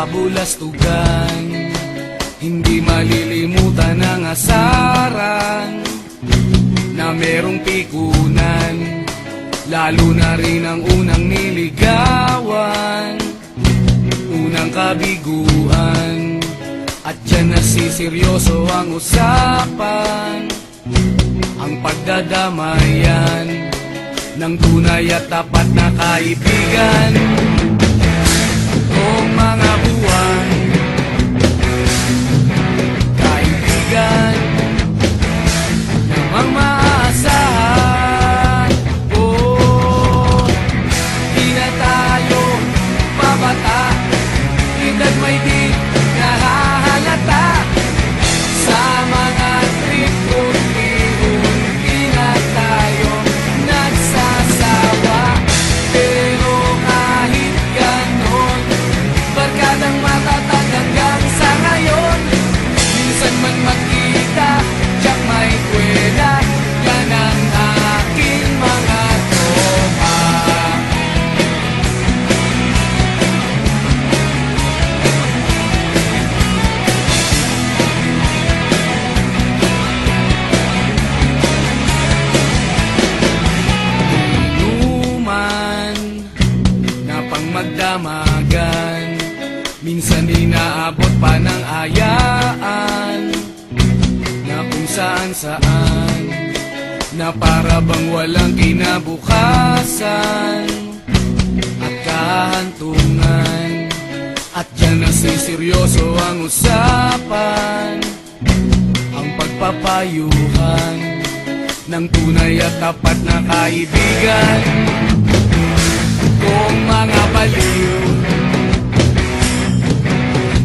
kabulastugan. Hindi malilimutan ang asaran na merong pikunan, lalo na rin ang unang niligawan, unang kabiguan. At dyan nasiseryoso ang usapan, ang pagdadamayan ng tunay at tapat na kaibigan. O mga buwan, kaibigan namang maaasahan. Oh, di na tayo babata, edad may di nahahalata. Sa mga trip unti-unti na tayo nagsasawa. Pero kahit ganon, barkadang matatag hanggang sa ngayon. Minsan man magkita, tiyak may kwela, yan ang aking mga tropa. Inuman na pang magdamagan, minsan inaabot pa ng ayaan, na kung saan-saan, na para bang walang kinabukasan at kahantungan. At dyan nasiseryoso ang usapan, ang pagpapayuhan ng tunay at tapat na kaibigan. Kung mga baliw,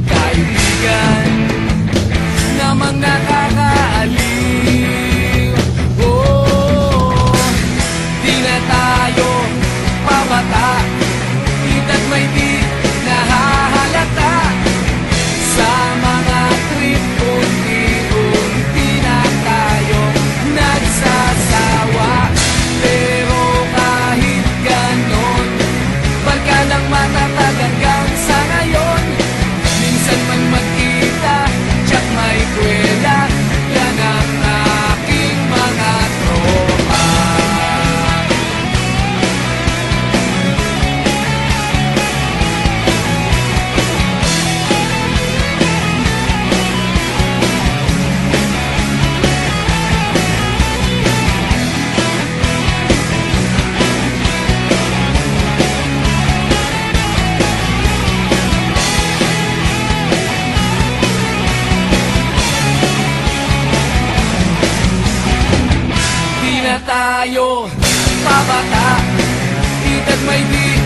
kaibigan namang nakakaaliw. Oh, di na tayo pabata, edad may di nahahalata. Sa mga trip unti-unti na tayo nagsasawa. Pero kahit ganon, barkadang matatag hanggang sa ngayon. Minsan man magkita, tiyak may kwela, yan ang aking mga tropa. Di na tayo pabata, edad may di